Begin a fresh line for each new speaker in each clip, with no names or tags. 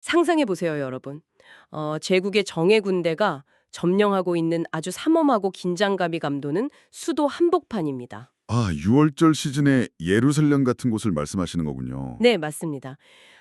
상상해 보세요, 여러분. 제국의 정예 군대가 점령하고 있는 아주 삼엄하고 긴장감이 감도는 수도 한복판입니다.
아, 6월절 시즌에 예루살렘 같은 곳을 말씀하시는 거군요.
네, 맞습니다.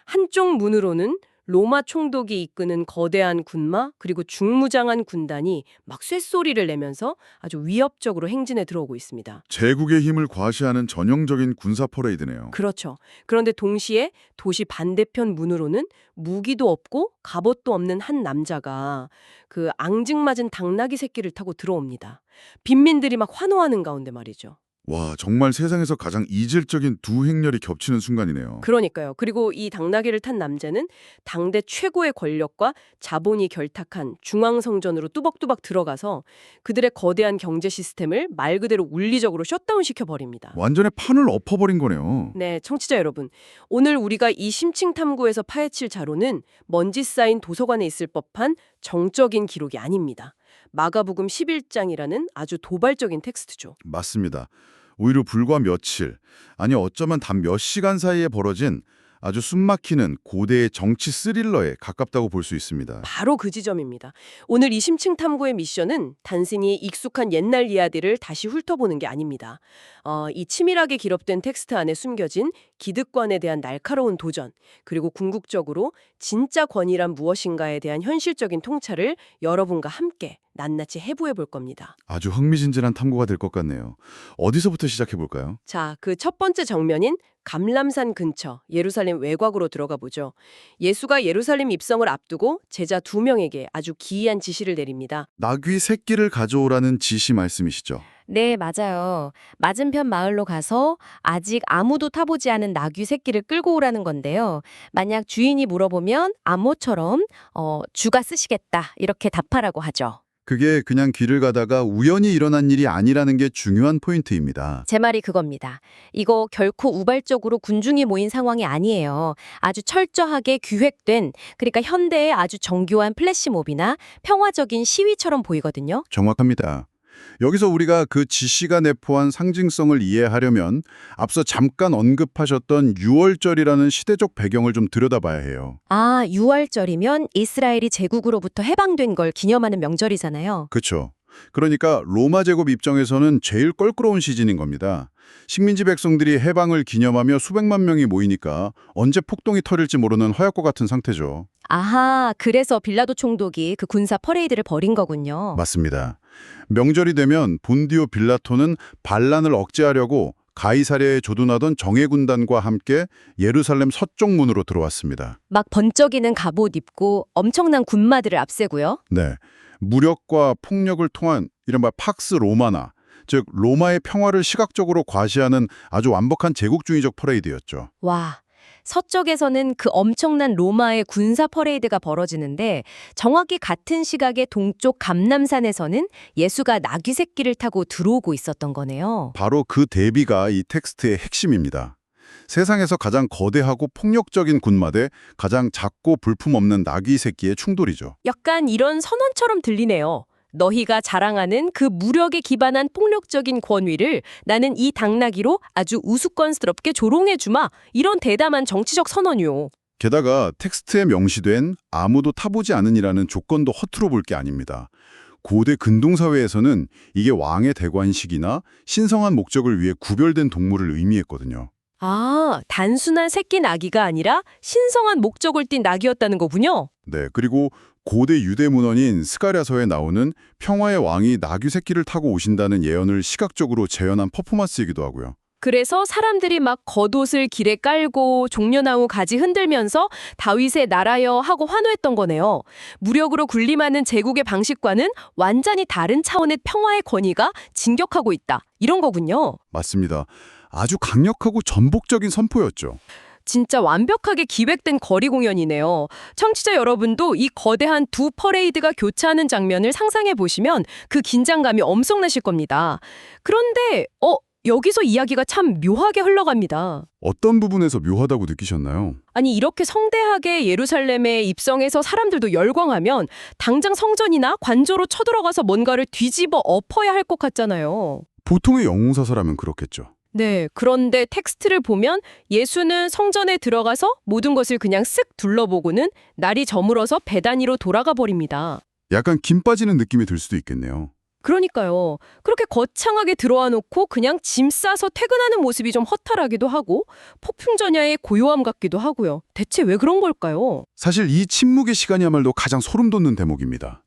한쪽 문으로는 로마 총독이 이끄는 거대한 군마 그리고 중무장한 군단이 막 쇳소리를 내면서 아주 위협적으로 행진에 들어오고 있습니다.
제국의 힘을 과시하는 전형적인 군사 퍼레이드네요.
그렇죠. 그런데 동시에 도시 반대편 문으로는 무기도 없고 갑옷도 없는 한 남자가 그 앙증맞은 당나귀 새끼를 타고 들어옵니다. 빈민들이 막 환호하는 가운데 말이죠.
와, 정말 세상에서 가장 이질적인 두 행렬이 겹치는 순간이네요.
그러니까요. 그리고 이 당나귀를 탄 남자는 당대 최고의 권력과 자본이 결탁한 중앙성전으로 뚜벅뚜벅 들어가서 그들의 거대한 경제 시스템을 말 그대로 물리적으로 셧다운시켜 버립니다.
완전히 판을 엎어버린 거네요.
네, 청취자 여러분. 오늘 우리가 이 심층 탐구에서 파헤칠 자료는 먼지 쌓인 도서관에 있을 법한 정적인 기록이 아닙니다. 마가복음 11장이라는 아주 도발적인 텍스트죠.
맞습니다. 오히려 불과 며칠, 아니 어쩌면 단 몇 시간 사이에 벌어진 아주 숨막히는 고대의 정치 스릴러에 가깝다고 볼 수 있습니다.
바로 그 지점입니다. 오늘 이 심층 탐구의 미션은 단순히 익숙한 옛날 이야기를 다시 훑어보는 게 아닙니다. 이 치밀하게 기록된 텍스트 안에 숨겨진 기득권에 대한 날카로운 도전, 그리고 궁극적으로 진짜 권위란 무엇인가에 대한 현실적인 통찰을 여러분과 함께 낱낱이 해부해 볼 겁니다.
아주 흥미진진한 탐구가 될 것 같네요. 어디서부터 시작해 볼까요?
자, 그 첫 번째 정면인 감람산 근처 예루살렘 외곽으로 들어가 보죠. 예수가 예루살렘 입성을 앞두고 제자 2명에게 아주 기이한 지시를 내립니다.
나귀 새끼를 가져오라는 지시 말씀이시죠?
네, 맞아요. 맞은편 마을로 가서 아직 아무도 타보지 않은 나귀 새끼를 끌고 오라는 건데요. 만약 주인이 물어보면 암호처럼 주가 쓰시겠다 이렇게 답하라고 하죠.
그게 그냥 길을 가다가 우연히 일어난 일이 아니라는 게 중요한 포인트입니다.
제 말이 그겁니다. 이거 결코 우발적으로 군중이 모인 상황이 아니에요. 아주 철저하게 기획된, 그러니까 현대의 아주 정교한 플래시몹이나 평화적인 시위처럼 보이거든요.
정확합니다. 여기서 우리가 그 지시가 내포한 상징성을 이해하려면 앞서 잠깐 언급하셨던 6월절이라는 시대적 배경을 좀 들여다봐야 해요.
아, 6월절이면 이스라엘이 제국으로부터 해방된 걸 기념하는 명절이잖아요.
그렇죠. 그러니까 로마 제국 입장에서는 제일 껄끄러운 시즌인 겁니다. 식민지 백성들이 해방을 기념하며 수백만 명이 모이니까 언제 폭동이 터질지 모르는 허약과 같은 상태죠.
아하, 그래서 빌라도 총독이 그 군사 퍼레이드를 벌인 거군요.
맞습니다. 명절이 되면 본디오 빌라토는 반란을 억제하려고 가이사랴에 조둔하던 정예군단과 함께 예루살렘 서쪽 문으로 들어왔습니다.
막 번쩍이는 갑옷 입고 엄청난 군마들을 앞세고요.
네, 무력과 폭력을 통한 이른바 팍스 로마나, 즉 로마의 평화를 시각적으로 과시하는 아주 완벽한 제국주의적 퍼레이드였죠.
와, 서쪽에서는 그 엄청난 로마의 군사 퍼레이드가 벌어지는데 정확히 같은 시각의 동쪽 감람산에서는 예수가 나귀 새끼를 타고 들어오고 있었던 거네요.
바로 그 대비가 이 텍스트의 핵심입니다. 세상에서 가장 거대하고 폭력적인 군마 대 가장 작고 볼품없는 나귀 새끼의 충돌이죠.
약간 이런 선언처럼 들리네요. 너희가 자랑하는 그 무력에 기반한 폭력적인 권위를 나는 이 당나귀로 아주 우스꽝스럽게 조롱해주마. 이런 대담한 정치적 선언이요.
게다가 텍스트에 명시된 아무도 타보지 않으니라는 조건도 허투루 볼 게 아닙니다. 고대 근동사회에서는 이게 왕의 대관식이나 신성한 목적을 위해 구별된 동물을 의미했거든요.
아, 단순한 새끼 나귀가 아니라 신성한 목적을 띤 나귀였다는 거군요.
네, 그리고 고대 유대 문헌인 스가랴서에 나오는 평화의 왕이 나귀 새끼를 타고 오신다는 예언을 시각적으로 재현한 퍼포먼스이기도 하고요.
그래서 사람들이 막 겉옷을 길에 깔고 종려나무 가지 흔들면서 다윗의 나라여 하고 환호했던 거네요. 무력으로 군림하는 제국의 방식과는 완전히 다른 차원의 평화의 권위가 진격하고 있다. 이런 거군요.
맞습니다. 아주 강력하고 전복적인 선포였죠.
진짜 완벽하게 기획된 거리 공연이네요. 청취자 여러분도 이 거대한 두 퍼레이드가 교차하는 장면을 상상해 보시면 그 긴장감이 엄청나실 겁니다. 그런데 여기서 이야기가 참 묘하게 흘러갑니다.
어떤 부분에서 묘하다고 느끼셨나요?
아니 이렇게 성대하게 예루살렘에 입성해서 사람들도 열광하면 당장 성전이나 관저로 쳐들어가서 뭔가를 뒤집어 엎어야 할 것 같잖아요.
보통의 영웅사서라면 그렇겠죠.
네, 그런데 텍스트를 보면 예수는 성전에 들어가서 모든 것을 그냥 쓱 둘러보고는 날이 저물어서 베다니로 돌아가 버립니다.
약간 김 빠지는 느낌이 들 수도 있겠네요.
그러니까요. 그렇게 거창하게 들어와 놓고 그냥 짐 싸서 퇴근하는 모습이 좀 허탈하기도 하고 폭풍전야의 고요함 같기도 하고요. 대체 왜 그런 걸까요?
사실 이 침묵의 시간이야말로 가장 소름 돋는 대목입니다.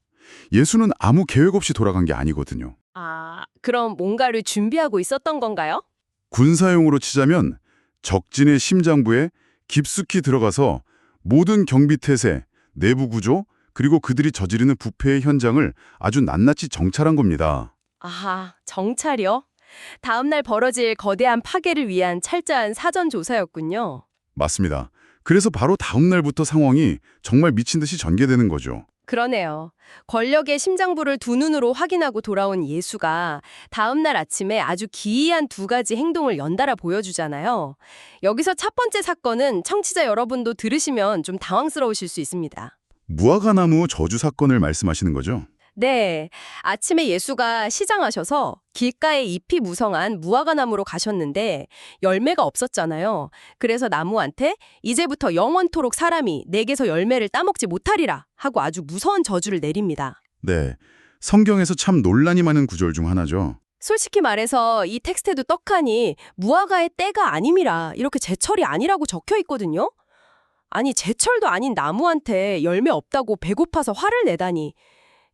예수는 아무 계획 없이 돌아간 게 아니거든요.
아, 그럼 뭔가를 준비하고 있었던 건가요?
군사용으로 치자면 적진의 심장부에 깊숙이 들어가서 모든 경비태세, 내부 구조, 그리고 그들이 저지르는 부패의 현장을 아주 낱낱이 정찰한 겁니다.
아하, 정찰이요? 다음날 벌어질 거대한 파괴를 위한 철저한 사전 조사였군요.
맞습니다. 그래서 바로 다음 날부터 상황이 정말 미친 듯이 전개되는 거죠.
그러네요. 권력의 심장부를 두 눈으로 확인하고 돌아온 예수가 다음날 아침에 아주 기이한 두 가지 행동을 연달아 보여주잖아요. 여기서 첫 번째 사건은 청취자 여러분도 들으시면 좀 당황스러우실 수 있습니다.
무화과나무 저주 사건을 말씀하시는 거죠?
네, 아침에 예수가 시장하셔서 길가에 잎이 무성한 무화과나무로 가셨는데 열매가 없었잖아요. 그래서 나무한테 이제부터 영원토록 사람이 내게서 열매를 따먹지 못하리라 하고 아주 무서운 저주를 내립니다.
네. 성경에서 참 논란이 많은 구절 중 하나죠.
솔직히 말해서 이 텍스트에도 떡하니 무화과의 때가 아님이라 이렇게 제철이 아니라고 적혀 있거든요. 아니 제철도 아닌 나무한테 열매 없다고 배고파서 화를 내다니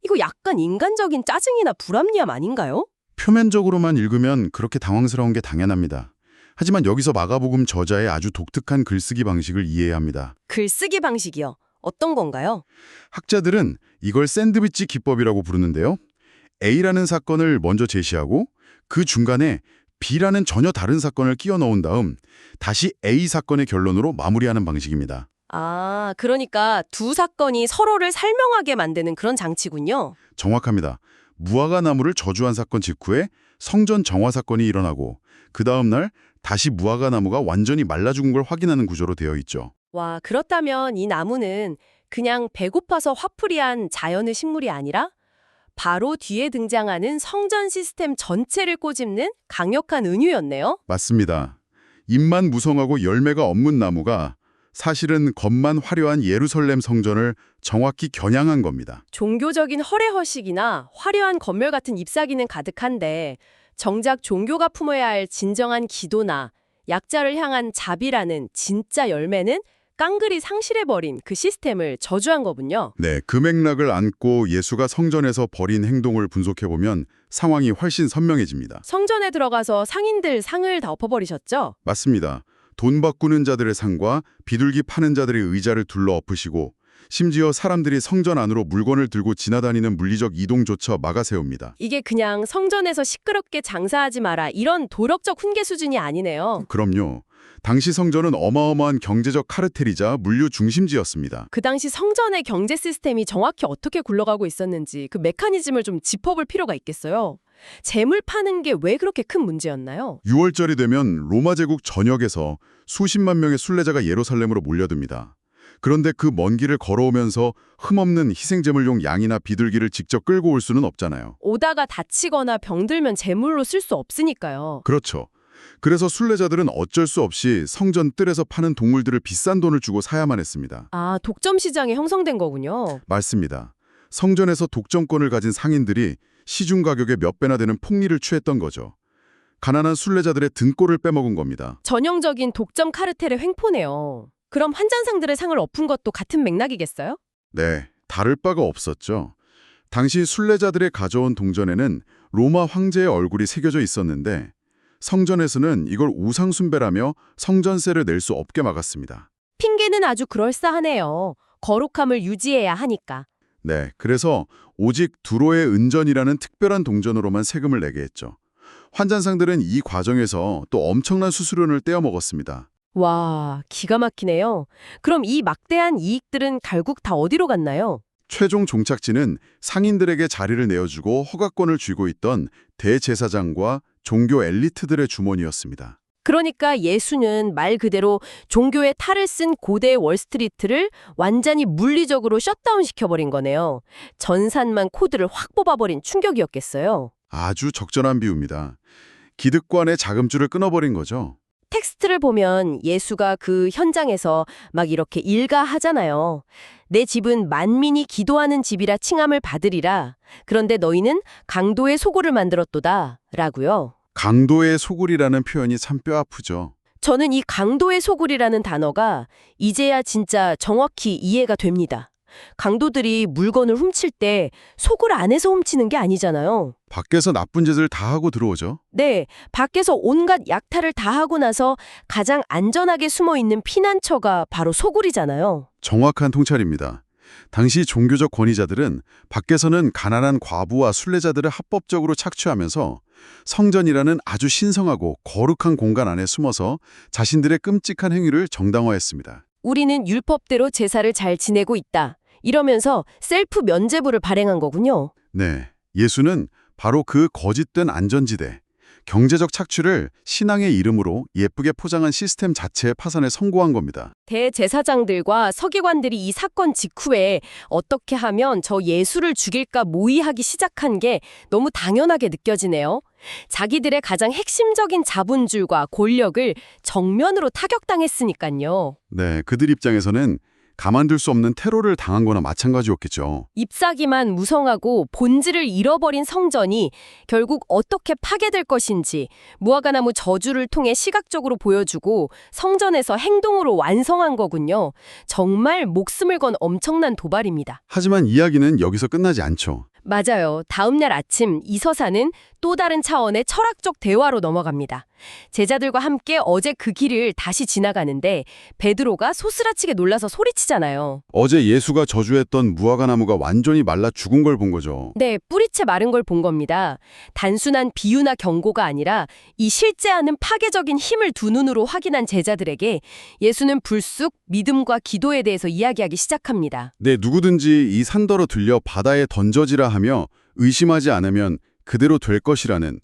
이거 약간 인간적인 짜증이나 불합리함 아닌가요?
표면적으로만 읽으면 그렇게 당황스러운 게 당연합니다. 하지만 여기서 마가복음 저자의 아주 독특한 글쓰기 방식을 이해해야 합니다.
글쓰기 방식이요. 어떤 건가요?
학자들은 이걸 샌드위치 기법이라고 부르는데요. A라는 사건을 먼저 제시하고 그 중간에 B라는 전혀 다른 사건을 끼워 넣은 다음 다시 A 사건의 결론으로 마무리하는 방식입니다.
아, 그러니까 두 사건이 서로를 설명하게 만드는 그런 장치군요.
정확합니다. 무화과 나무를 저주한 사건 직후에 성전 정화 사건이 일어나고 그 다음 날 다시 무화과 나무가 완전히 말라 죽은 걸 확인하는 구조로 되어 있죠.
와, 그렇다면 이 나무는 그냥 배고파서 화풀이한 자연의 식물이 아니라 바로 뒤에 등장하는 성전 시스템 전체를 꼬집는 강력한 은유였네요.
맞습니다. 잎만 무성하고 열매가 없는 나무가 사실은 겉만 화려한 예루살렘 성전을 정확히 겨냥한 겁니다.
종교적인 허례허식이나 화려한 건물 같은 잎사귀는 가득한데 정작 종교가 품어야 할 진정한 기도나 약자를 향한 자비라는 진짜 열매는 깡그리 상실해버린 그 시스템을 저주한 거군요.
네, 그 맥락을 안고 예수가 성전에서 벌인 행동을 분석해보면 상황이 훨씬 선명해집니다.
성전에 들어가서 상인들 상을 다 엎어버리셨죠?
맞습니다. 돈 바꾸는 자들의 상과 비둘기 파는 자들의 의자를 둘러 엎으시고 심지어 사람들이 성전 안으로 물건을 들고 지나다니는 물리적 이동조차 막아세웁니다.
이게 그냥 성전에서 시끄럽게 장사하지 마라 이런 도덕적 훈계 수준이 아니네요.
그럼요. 당시 성전은 어마어마한 경제적 카르텔이자 물류 중심지였습니다.
그 당시 성전의 경제 시스템이 정확히 어떻게 굴러가고 있었는지 그 메커니즘을 좀 짚어볼 필요가 있겠어요. 재물 파는 게 왜 그렇게 큰 문제였나요?
6월절이 되면 로마 제국 전역에서 수십만 명의 순례자가 예루살렘으로 몰려듭니다. 그런데 그 먼 길을 걸어오면서 흠없는 희생제물용 양이나 비둘기를 직접 끌고 올 수는 없잖아요.
오다가 다치거나 병들면 재물로 쓸 수 없으니까요.
그렇죠. 그래서 순례자들은 어쩔 수 없이 성전 뜰에서 파는 동물들을 비싼 돈을 주고 사야만 했습니다.
아, 독점 시장이 형성된 거군요.
맞습니다. 성전에서 독점권을 가진 상인들이 시중 가격의 몇 배나 되는 폭리를 취했던 거죠. 가난한 순례자들의 등골을 빼먹은 겁니다.
전형적인 독점 카르텔의 횡포네요. 그럼 한잔상들의 상을 엎은 것도 같은 맥락이겠어요?
네, 다를 바가 없었죠. 당시 순례자들의 가져온 동전에는 로마 황제의 얼굴이 새겨져 있었는데 성전에서는 이걸 우상숭배라며 성전세를 낼 수 없게 막았습니다.
핑계는 아주 그럴싸하네요. 거룩함을 유지해야 하니까.
네, 그래서 오직 두로의 은전이라는 특별한 동전으로만 세금을 내게 했죠. 환잔상들은 이 과정에서 또 엄청난 수수료를 떼어 먹었습니다.
와, 기가 막히네요. 그럼 이 막대한 이익들은 결국 다 어디로 갔나요?
최종 종착지는 상인들에게 자리를 내어주고 허가권을 쥐고 있던 대제사장과 종교 엘리트들의 주머니였습니다.
그러니까 예수는 말 그대로 종교의 탈을 쓴 고대 월스트리트를 완전히 물리적으로 셧다운 시켜버린 거네요. 전산만 코드를 확 뽑아버린 충격이었겠어요.
아주 적절한 비유입니다. 기득권의 자금줄을 끊어버린 거죠.
텍스트를 보면 예수가 그 현장에서 막 이렇게 일가하잖아요. 내 집은 만민이 기도하는 집이라 칭함을 받으리라. 그런데 너희는 강도의 소굴을 만들었도다. 라고요.
강도의 소굴이라는 표현이 참 뼈아프죠.
저는 이 강도의 소굴이라는 단어가 이제야 진짜 정확히 이해가 됩니다. 강도들이 물건을 훔칠 때 소굴 안에서 훔치는 게 아니잖아요.
밖에서 나쁜 짓을 다 하고 들어오죠.
네, 밖에서 온갖 약탈을 다 하고 나서 가장 안전하게 숨어 있는 피난처가 바로 소굴이잖아요.
정확한 통찰입니다. 당시 종교적 권위자들은 밖에서는 가난한 과부와 순례자들을 합법적으로 착취하면서 성전이라는 아주 신성하고 거룩한 공간 안에 숨어서 자신들의 끔찍한 행위를 정당화했습니다.
우리는 율법대로 제사를 잘 지내고 있다. 이러면서 셀프 면죄부를 발행한 거군요.
네, 예수는 바로 그 거짓된 안전지대, 경제적 착취를 신앙의 이름으로 예쁘게 포장한 시스템 자체의 파산에 성공한 겁니다.
대제사장들과 서기관들이 이 사건 직후에 어떻게 하면 저 예수를 죽일까 모의하기 시작한 게 너무 당연하게 느껴지네요. 자기들의 가장 핵심적인 자본줄과 권력을 정면으로 타격당했으니까요.
네, 그들 입장에서는 가만둘 수 없는 테러를 당한 거나 마찬가지였겠죠.
잎사귀만 무성하고 본질을 잃어버린 성전이 결국 어떻게 파괴될 것인지 무화과나무 저주를 통해 시각적으로 보여주고 성전에서 행동으로 완성한 거군요. 정말 목숨을 건 엄청난 도발입니다.
하지만 이야기는 여기서 끝나지 않죠.
맞아요. 다음날 아침 이 서사는 또 다른 차원의 철학적 대화로 넘어갑니다. 제자들과 함께 어제 그 길을 다시 지나가는데 베드로가 소스라치게 놀라서 소리치잖아요.
어제 예수가 저주했던 무화과 나무가 완전히 말라 죽은 걸 본 거죠.
네, 뿌리채 마른 걸 본 겁니다. 단순한 비유나 경고가 아니라 이 실제하는 파괴적인 힘을 두 눈으로 확인한 제자들에게 예수는 불쑥 믿음과 기도에 대해서 이야기하기 시작합니다.
네, 누구든지 이 산더러 들려 바다에 던져지라 하며 의심하지 않으면 그대로 될 것이라는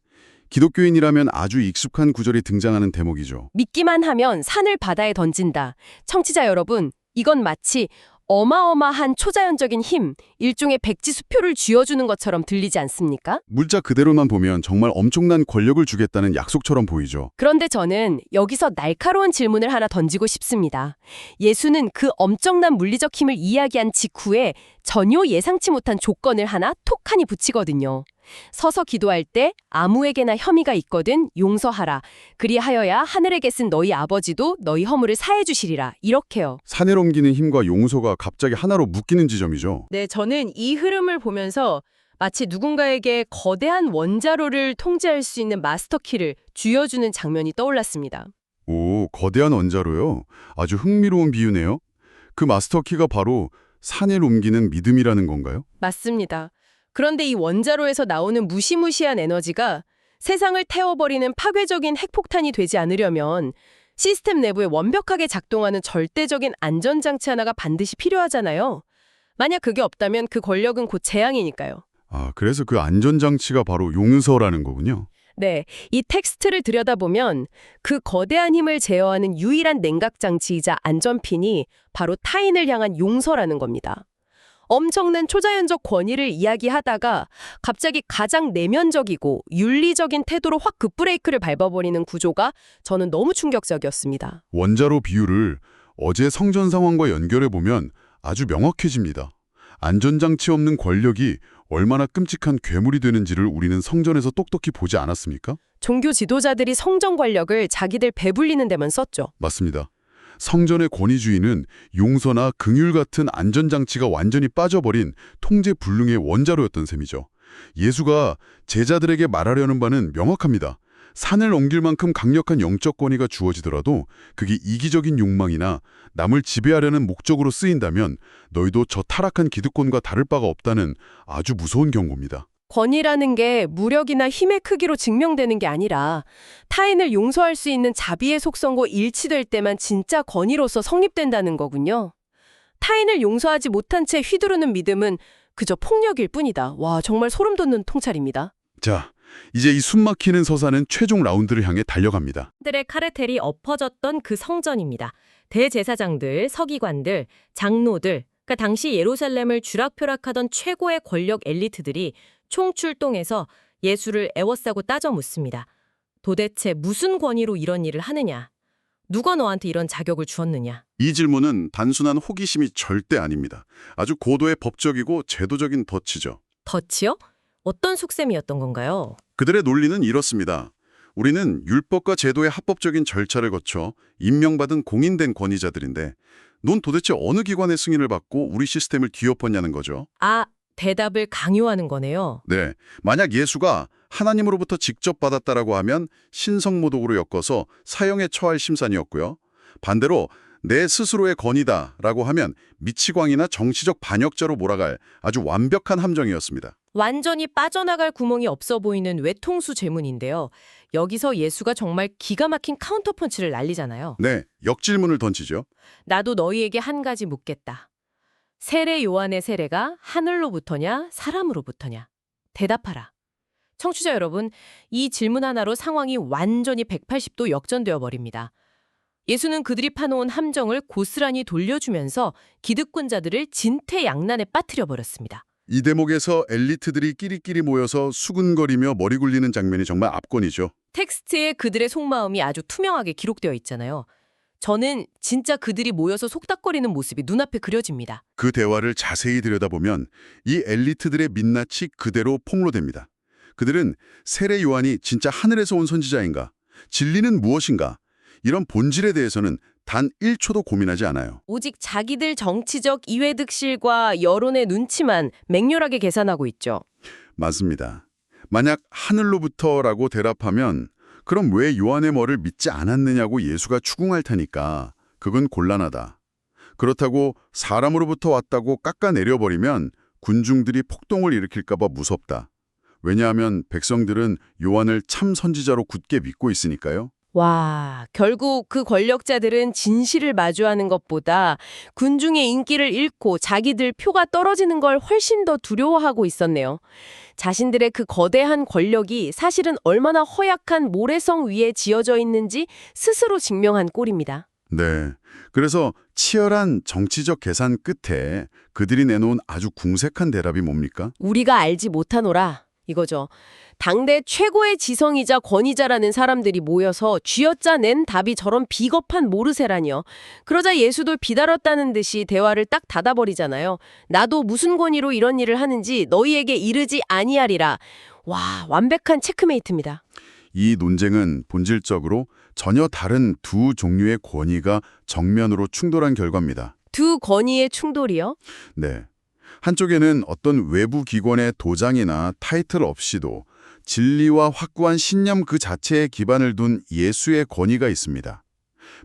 기독교인이라면 아주 익숙한 구절이 등장하는 대목이죠.
믿기만 하면 산을 바다에 던진다. 청취자 여러분, 이건 마치 어마어마한 초자연적인 힘, 일종의 백지수표를 쥐어주는 것처럼 들리지 않습니까?
물자 그대로만 보면 정말 엄청난 권력을 주겠다는 약속처럼 보이죠.
그런데 저는 여기서 날카로운 질문을 하나 던지고 싶습니다. 예수는 그 엄청난 물리적 힘을 이야기한 직후에 전혀 예상치 못한 조건을 하나 톡하니 붙이거든요. 서서 기도할 때 아무에게나 혐의가 있거든 용서하라. 그리하여야 하늘에 계신 너희 아버지도 너희 허물을 사해 주시리라. 이렇게요.
산을 옮기는 힘과 용서가 갑자기 하나로 묶이는 지점이죠.
네, 저는 이 흐름을 보면서 마치 누군가에게 거대한 원자로를 통제할 수 있는 마스터키를 쥐어주는 장면이 떠올랐습니다.
오, 거대한 원자로요? 아주 흥미로운 비유네요. 그 마스터키가 바로 산을 옮기는 믿음이라는 건가요?
맞습니다. 그런데 이 원자로에서 나오는 무시무시한 에너지가 세상을 태워버리는 파괴적인 핵폭탄이 되지 않으려면 시스템 내부에 완벽하게 작동하는 절대적인 안전장치 하나가 반드시 필요하잖아요. 만약 그게 없다면 그 권력은 곧 재앙이니까요.
아, 그래서 그 안전장치가 바로 용서라는 거군요.
네, 이 텍스트를 들여다보면 그 거대한 힘을 제어하는 유일한 냉각장치이자 안전핀이 바로 타인을 향한 용서라는 겁니다. 엄청난 초자연적 권위를 이야기하다가 갑자기 가장 내면적이고 윤리적인 태도로 확 급브레이크를 밟아버리는 구조가 저는 너무 충격적이었습니다.
원자로 비유를 어제 성전 상황과 연결해보면 아주 명확해집니다. 안전장치 없는 권력이 얼마나 끔찍한 괴물이 되는지를 우리는 성전에서 똑똑히 보지 않았습니까?
종교 지도자들이 성전 권력을 자기들 배불리는 데만 썼죠.
맞습니다. 성전의 권위주의는 용서나 긍휼 같은 안전장치가 완전히 빠져버린 통제불능의 원자로였던 셈이죠. 예수가 제자들에게 말하려는 바는 명확합니다. 산을 옮길 만큼 강력한 영적 권위가 주어지더라도 그게 이기적인 욕망이나 남을 지배하려는 목적으로 쓰인다면 너희도 저 타락한 기득권과 다를 바가 없다는 아주 무서운 경고입니다.
권위라는 게 무력이나 힘의 크기로 증명되는 게 아니라 타인을 용서할 수 있는 자비의 속성과 일치될 때만 진짜 권위로서 성립된다는 거군요. 타인을 용서하지 못한 채 휘두르는 믿음은 그저 폭력일 뿐이다. 와, 정말 소름 돋는 통찰입니다.
자, 이제 이 숨막히는 서사는 최종 라운드를 향해 달려갑니다.
들의 카르텔이 엎어졌던 그 성전입니다. 대제사장들, 서기관들, 장로들, 그러니까 당시 예루살렘을 쥐락펴락하던 최고의 권력 엘리트들이 총출동해서 예수를 애워싸고 따져 묻습니다.
도대체 무슨 권위로 이런 일을 하느냐? 누가 너한테 이런 자격을 주었느냐?
이 질문은 단순한 호기심이 절대 아닙니다. 아주 고도의 법적이고 제도적인 덫이죠.
덫이요? 어떤 속셈이었던 건가요?
그들의 논리는 이렇습니다. 우리는 율법과 제도의 합법적인 절차를 거쳐 임명받은 공인된 권위자들인데 넌 도대체 어느 기관의 승인을 받고 우리 시스템을 뒤엎었냐는 거죠.
아, 대답을 강요하는 거네요.
네, 만약 예수가 하나님으로부터 직접 받았다라고 하면 신성모독으로 엮어서 사형에 처할 심산이었고요. 반대로 내 스스로의 권위다라고 하면 미치광이나 정치적 반역자로 몰아갈 아주 완벽한 함정이었습니다.
완전히 빠져나갈 구멍이 없어 보이는 외통수 제문인데요. 여기서 예수가 정말 기가 막힌 카운터펀치를 날리잖아요.
네, 역질문을 던지죠.
나도 너희에게 한 가지 묻겠다. 세례 요한의 세례가 하늘로부터냐 사람으로부터냐? 대답하라. 청취자 여러분, 이 질문 하나로 상황이 완전히 180도 역전되어 버립니다. 예수는 그들이 파놓은 함정을 고스란히 돌려주면서 기득권자들을 진퇴양난에 빠뜨려 버렸습니다.
이 대목에서 엘리트들이 끼리끼리 모여서 수군거리며 머리 굴리는 장면이 정말 압권이죠.
텍스트에 그들의 속마음이 아주 투명하게 기록되어 있잖아요. 저는 진짜 그들이 모여서 속닥거리는 모습이 눈앞에 그려집니다.
그 대화를 자세히 들여다보면 이 엘리트들의 민낯이 그대로 폭로됩니다. 그들은 세례 요한이 진짜 하늘에서 온 선지자인가? 진리는 무엇인가? 이런 본질에 대해서는 단 1초도 고민하지 않아요.
오직 자기들 정치적 이회득실과 여론의 눈치만 맹렬하게 계산하고 있죠.
맞습니다. 만약 하늘로부터라고 대답하면 그럼 왜 요한의 말을 믿지 않았느냐고 예수가 추궁할 테니까 그건 곤란하다. 그렇다고 사람으로부터 왔다고 깎아내려버리면 군중들이 폭동을 일으킬까 봐 무섭다. 왜냐하면 백성들은 요한을 참 선지자로 굳게 믿고 있으니까요.
와, 결국 그 권력자들은 진실을 마주하는 것보다 군중의 인기를 잃고 자기들 표가 떨어지는 걸 훨씬 더 두려워하고 있었네요. 자신들의 그 거대한 권력이 사실은 얼마나 허약한 모래성 위에 지어져 있는지 스스로 증명한 꼴입니다.
네. 그래서 치열한 정치적 계산 끝에 그들이 내놓은 아주 궁색한 대답이 뭡니까?
우리가 알지 못하노라 이거죠. 당대 최고의 지성이자 권위자라는 사람들이 모여서 쥐어짜 낸 답이 저런 비겁한 모르쇠라니요. 그러자 예수도 비달았다는 듯이 대화를 딱 닫아버리잖아요. 나도 무슨 권위로 이런 일을 하는지 너희에게 이르지 아니하리라. 와, 완벽한 체크메이트입니다.
이 논쟁은 본질적으로 전혀 다른 두 종류의 권위가 정면으로 충돌한 결과입니다.
두 권위의 충돌이요?
네. 한쪽에는 어떤 외부 기관의 도장이나 타이틀 없이도 진리와 확고한 신념 그 자체에 기반을 둔 예수의 권위가 있습니다.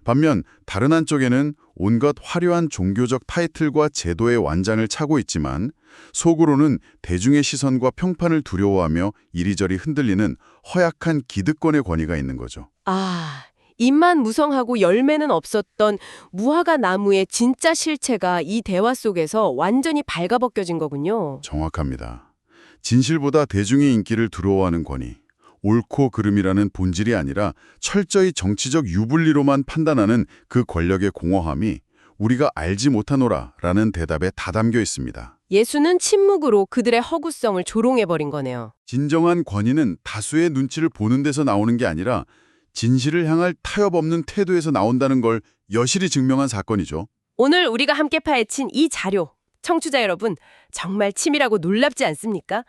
반면 다른 한쪽에는 온갖 화려한 종교적 타이틀과 제도의 완장을 차고 있지만 속으로는 대중의 시선과 평판을 두려워하며 이리저리 흔들리는 허약한 기득권의 권위가 있는 거죠.
아, 잎만 무성하고 열매는 없었던 무화과 나무의 진짜 실체가 이 대화 속에서 완전히 발가벗겨진 거군요.
정확합니다. 진실보다 대중의 인기를 두려워하는 권위, 옳고 그름이라는 본질이 아니라 철저히 정치적 유불리로만 판단하는 그 권력의 공허함이 우리가 알지 못하노라라는 대답에 다 담겨 있습니다.
예수는 침묵으로 그들의 허구성을 조롱해버린 거네요.
진정한 권위는 다수의 눈치를 보는 데서 나오는 게 아니라 진실을 향할 타협 없는 태도에서 나온다는 걸 여실히 증명한 사건이죠.
오늘 우리가 함께 파헤친 이 자료, 청취자 여러분 정말 치밀하고 놀랍지 않습니까?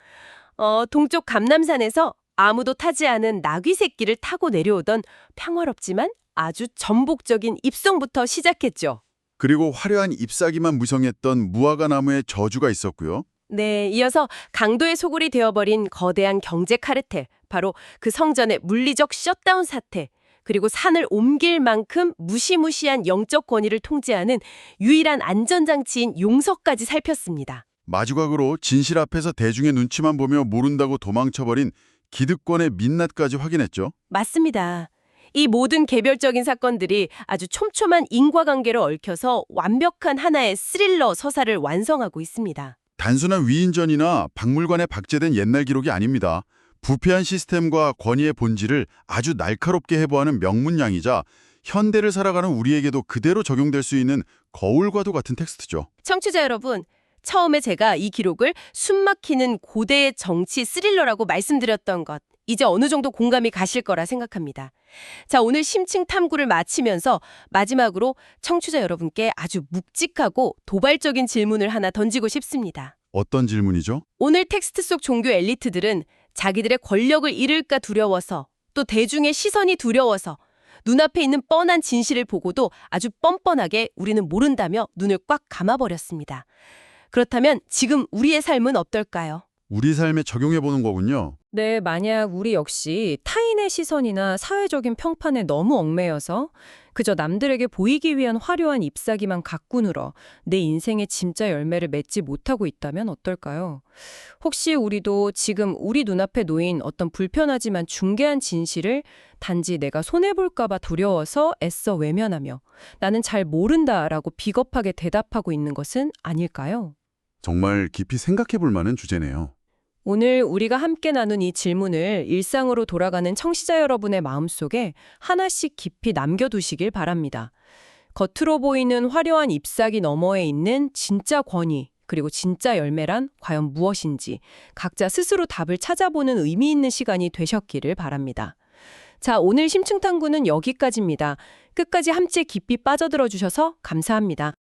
동쪽 감남산에서 아무도 타지 않은 나귀 새끼를 타고 내려오던 평화롭지만 아주 전복적인 입성부터 시작했죠.
그리고 화려한 잎사귀만 무성했던 무화과 나무의 저주가 있었고요.
네, 이어서 강도의 소굴이 되어버린 거대한 경제 카르텔, 바로 그 성전의 물리적 셧다운 사태, 그리고 산을 옮길 만큼 무시무시한 영적 권위를 통제하는 유일한 안전장치인 용서까지 살폈습니다.
마지막으로 진실 앞에서 대중의 눈치만 보며 모른다고 도망쳐버린 기득권의 민낯까지 확인했죠.
맞습니다. 이 모든 개별적인 사건들이 아주 촘촘한 인과관계를 얽혀서 완벽한 하나의 스릴러 서사를 완성하고 있습니다.
단순한 위인전이나 박물관에 박제된 옛날 기록이 아닙니다. 부패한 시스템과 권위의 본질을 아주 날카롭게 해부하는 명문양이자 현대를 살아가는 우리에게도 그대로 적용될 수 있는 거울과도 같은 텍스트죠.
청취자 여러분, 처음에 제가 이 기록을 숨막히는 고대의 정치 스릴러라고 말씀드렸던 것 이제 어느 정도 공감이 가실 거라 생각합니다. 자, 오늘 심층 탐구를 마치면서 마지막으로 청취자 여러분께 아주 묵직하고 도발적인 질문을 하나 던지고 싶습니다.
어떤 질문이죠?
오늘 텍스트 속 종교 엘리트들은 자기들의 권력을 잃을까 두려워서 또 대중의 시선이 두려워서 눈앞에 있는 뻔한 진실을 보고도 아주 뻔뻔하게 우리는 모른다며 눈을 꽉 감아버렸습니다. 그렇다면 지금 우리의 삶은 어떨까요?
우리 삶에 적용해보는 거군요.
네, 만약 우리 역시 타인의 시선이나 사회적인 평판에 너무 얽매여서 그저 남들에게 보이기 위한 화려한 잎사귀만 갖고 늘어 내 인생의 진짜 열매를 맺지 못하고 있다면 어떨까요? 혹시 우리도 지금 우리 눈앞에 놓인 어떤 불편하지만 중개한 진실을 단지 내가 손해볼까 봐 두려워서 애써 외면하며 나는 잘 모른다라고 비겁하게 대답하고 있는 것은 아닐까요?
정말 깊이 생각해볼 만한 주제네요.
오늘 우리가 함께 나눈 이 질문을 일상으로 돌아가는 청취자 여러분의 마음속에 하나씩 깊이 남겨두시길 바랍니다. 겉으로 보이는 화려한 잎사귀 너머에 있는 진짜 권위, 그리고 진짜 열매란 과연 무엇인지 각자 스스로 답을 찾아보는 의미 있는 시간이 되셨기를 바랍니다. 자, 오늘 심층탐구는 여기까지입니다. 끝까지 함께 깊이 빠져들어 주셔서 감사합니다.